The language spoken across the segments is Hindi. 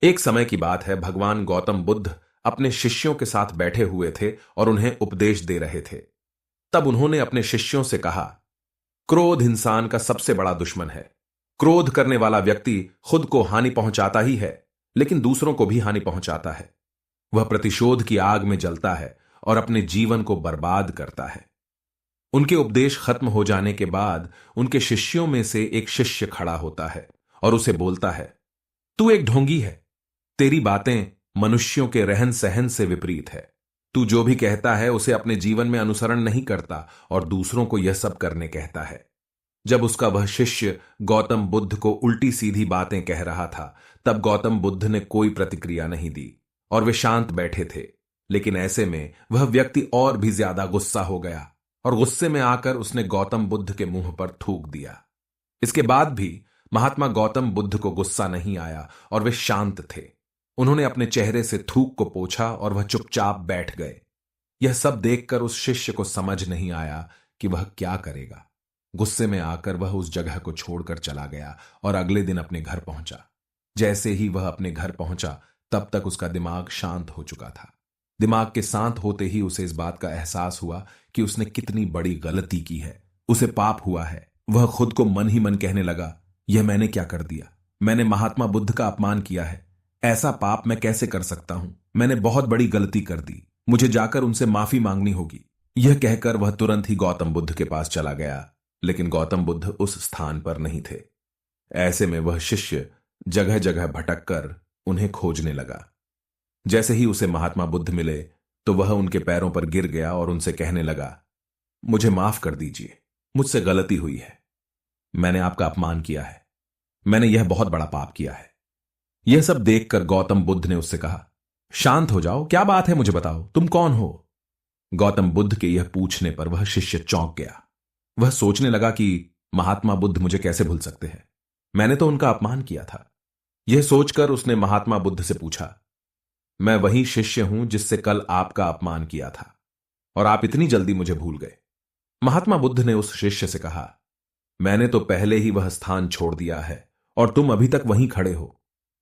एक समय की बात है, भगवान गौतम बुद्ध अपने शिष्यों के साथ बैठे हुए थे और उन्हें उपदेश दे रहे थे। तब उन्होंने अपने शिष्यों से कहा, क्रोध इंसान का सबसे बड़ा दुश्मन है। क्रोध करने वाला व्यक्ति खुद को हानि पहुंचाता ही है, लेकिन दूसरों को भी हानि पहुंचाता है। वह प्रतिशोध की आग में जलता है और अपने जीवन को बर्बाद करता है। उनके उपदेश खत्म हो जाने के बाद उनके शिष्यों में से एक शिष्य खड़ा होता है और उसे बोलता है, तू एक ढोंगी है। तेरी बातें मनुष्यों के रहन सहन से विपरीत है। तू जो भी कहता है उसे अपने जीवन में अनुसरण नहीं करता और दूसरों को यह सब करने कहता है। जब उसका वह शिष्य गौतम बुद्ध को उल्टी सीधी बातें कह रहा था, तब गौतम बुद्ध ने कोई प्रतिक्रिया नहीं दी और वे शांत बैठे थे। लेकिन ऐसे में वह व्यक्ति और भी ज्यादा गुस्सा हो गया और गुस्से में आकर उसने गौतम बुद्ध के मुंह पर थूक दिया। इसके बाद भी महात्मा गौतम बुद्ध को गुस्सा नहीं आया और वे शांत थे। उन्होंने अपने चेहरे से थूक को पोंछा और वह चुपचाप बैठ गए। यह सब देखकर उस शिष्य को समझ नहीं आया कि वह क्या करेगा। गुस्से में आकर वह उस जगह को छोड़कर चला गया और अगले दिन अपने घर पहुंचा। जैसे ही वह अपने घर पहुंचा, तब तक उसका दिमाग शांत हो चुका था। दिमाग के शांत होते ही उसे इस बात का एहसास हुआ कि उसने कितनी बड़ी गलती की है। उसे पाप हुआ है। वह खुद को मन ही मन कहने लगा, यह मैंने क्या कर दिया? मैंने महात्मा बुद्ध का अपमान किया है। ऐसा पाप मैं कैसे कर सकता हूं? मैंने बहुत बड़ी गलती कर दी। मुझे जाकर उनसे माफी मांगनी होगी। यह कहकर वह तुरंत ही गौतम बुद्ध के पास चला गया, लेकिन गौतम बुद्ध उस स्थान पर नहीं थे। ऐसे में वह शिष्य जगह जगह भटक कर उन्हें खोजने लगा। जैसे ही उसे महात्मा बुद्ध मिले, तो वह उनके पैरों पर गिर गया और उनसे कहने लगा, मुझे माफ कर दीजिए, मुझसे गलती हुई है। मैंने आपका अपमान किया है। मैंने यह बहुत बड़ा पाप किया है। यह सब देखकर गौतम बुद्ध ने उससे कहा, शांत हो जाओ, क्या बात है, मुझे बताओ, तुम कौन हो? गौतम बुद्ध के यह पूछने पर वह शिष्य चौंक गया। वह सोचने लगा कि महात्मा बुद्ध मुझे कैसे भूल सकते हैं? मैंने तो उनका अपमान किया था। यह सोचकर उसने महात्मा बुद्ध से पूछा, मैं वही शिष्य हूं जिससे कल आपका अपमान किया था, और आप इतनी जल्दी मुझे भूल गए? महात्मा बुद्ध ने उस शिष्य से कहा, मैंने तो पहले ही वह स्थान छोड़ दिया है और तुम अभी तक वहीं खड़े हो।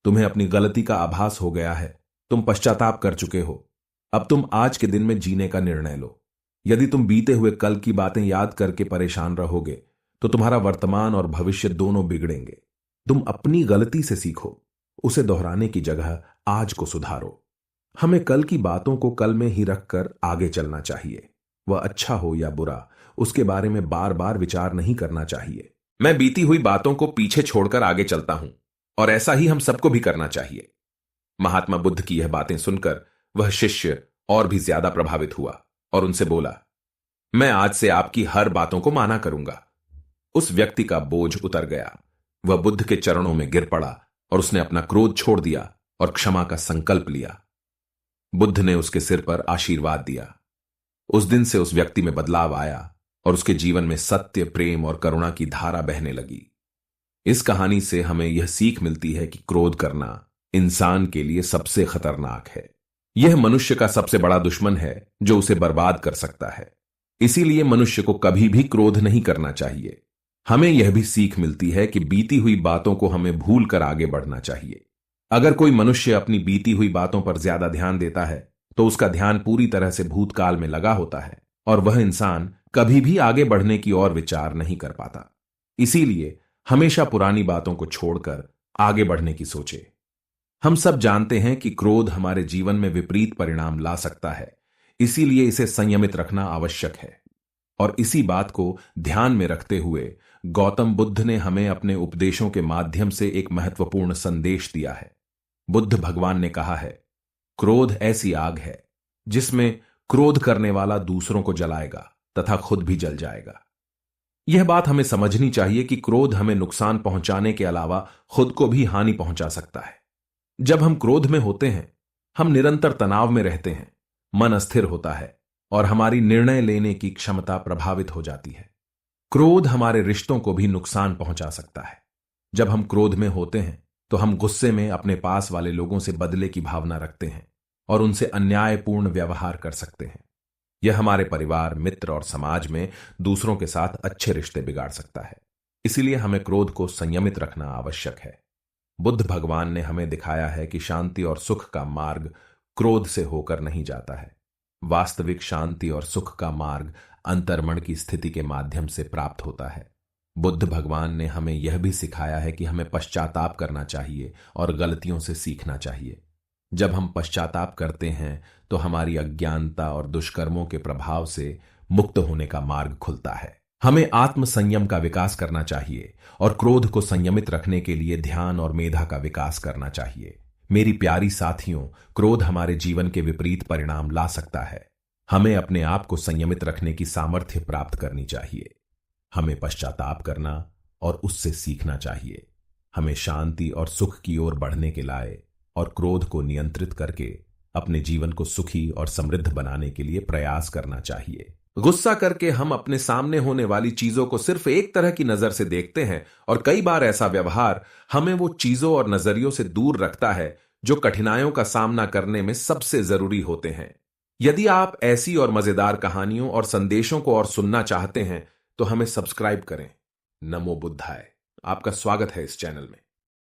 तुम्हें अपनी गलती का आभास हो गया है। तुम पश्चाताप कर चुके हो। अब तुम आज के दिन में जीने का निर्णय लो। यदि तुम बीते हुए कल की बातें याद करके परेशान रहोगे, तो तुम्हारा वर्तमान और भविष्य दोनों बिगड़ेंगे। तुम अपनी गलती से सीखो, उसे दोहराने की जगह आज को सुधारो। हमें कल की बातों को कल में ही रखकर आगे चलना चाहिए। वह अच्छा हो या बुरा, उसके बारे में बार बार विचार नहीं करना चाहिए। मैं बीती हुई बातों को पीछे छोड़कर आगे चलता हूं, और ऐसा ही हम सबको भी करना चाहिए। महात्मा बुद्ध की यह बातें सुनकर वह शिष्य और भी ज्यादा प्रभावित हुआ और उनसे बोला, मैं आज से आपकी हर बातों को माना करूंगा। उस व्यक्ति का बोझ उतर गया। वह बुद्ध के चरणों में गिर पड़ा और उसने अपना क्रोध छोड़ दिया और क्षमा का संकल्प लिया। बुद्ध ने उसके सिर पर आशीर्वाद दिया। उस दिन से उस व्यक्ति में बदलाव आया और उसके जीवन में सत्य, प्रेम और करुणा की धारा बहने लगी। इस कहानी से हमें यह सीख मिलती है कि क्रोध करना इंसान के लिए सबसे खतरनाक है। यह मनुष्य का सबसे बड़ा दुश्मन है जो उसे बर्बाद कर सकता है। इसीलिए मनुष्य को कभी भी क्रोध नहीं करना चाहिए। हमें यह भी सीख मिलती है कि बीती हुई बातों को हमें भूल कर आगे बढ़ना चाहिए। अगर कोई मनुष्य अपनी बीती हुई बातों पर ज्यादा ध्यान देता है, तो उसका ध्यान पूरी तरह से भूतकाल में लगा होता है और वह इंसान कभी भी आगे बढ़ने की ओर विचार नहीं कर पाता। इसीलिए हमेशा पुरानी बातों को छोड़कर आगे बढ़ने की सोचे। हम सब जानते हैं कि क्रोध हमारे जीवन में विपरीत परिणाम ला सकता है, इसीलिए इसे संयमित रखना आवश्यक है। और इसी बात को ध्यान में रखते हुए गौतम बुद्ध ने हमें अपने उपदेशों के माध्यम से एक महत्वपूर्ण संदेश दिया है। बुद्ध भगवान ने कहा है, क्रोध ऐसी आग है जिसमें क्रोध करने वाला दूसरों को जलाएगा तथा खुद भी जल जाएगा। यह बात हमें समझनी चाहिए कि क्रोध हमें नुकसान पहुंचाने के अलावा खुद को भी हानि पहुंचा सकता है। जब हम क्रोध में होते हैं, हम निरंतर तनाव में रहते हैं, मन अस्थिर होता है और हमारी निर्णय लेने की क्षमता प्रभावित हो जाती है। क्रोध हमारे रिश्तों को भी नुकसान पहुंचा सकता है। जब हम क्रोध में होते हैं, तो हम गुस्से में अपने पास वाले लोगों से बदले की भावना रखते हैं और उनसे अन्यायपूर्ण व्यवहार कर सकते हैं। यह हमारे परिवार, मित्र और समाज में दूसरों के साथ अच्छे रिश्ते बिगाड़ सकता है। इसीलिए हमें क्रोध को संयमित रखना आवश्यक है। बुद्ध भगवान ने हमें दिखाया है कि शांति और सुख का मार्ग क्रोध से होकर नहीं जाता है। वास्तविक शांति और सुख का मार्ग अंतर्मन की स्थिति के माध्यम से प्राप्त होता है। बुद्ध भगवान ने हमें यह भी सिखाया है कि हमें पश्चाताप करना चाहिए और गलतियों से सीखना चाहिए। जब हम पश्चाताप करते हैं तो हमारी अज्ञानता और दुष्कर्मों के प्रभाव से मुक्त होने का मार्ग खुलता है। हमें आत्म संयम का विकास करना चाहिए और क्रोध को संयमित रखने के लिए ध्यान और मेधा का विकास करना चाहिए। मेरी प्यारी साथियों, क्रोध हमारे जीवन के विपरीत परिणाम ला सकता है। हमें अपने आप को संयमित रखने की सामर्थ्य प्राप्त करनी चाहिए। हमें पश्चाताप करना और उससे सीखना चाहिए। हमें शांति और सुख की ओर बढ़ने के लाए और क्रोध को नियंत्रित करके अपने जीवन को सुखी और समृद्ध बनाने के लिए प्रयास करना चाहिए। गुस्सा करके हम अपने सामने होने वाली चीजों को सिर्फ एक तरह की नजर से देखते हैं और कई बार ऐसा व्यवहार हमें वो चीजों और नजरियों से दूर रखता है जो कठिनाइयों का सामना करने में सबसे जरूरी होते हैं। यदि आप ऐसी और मजेदार कहानियों और संदेशों को और सुनना चाहते हैं तो हमें सब्सक्राइब करें। नमो बुद्धाय। आपका स्वागत है इस चैनल में।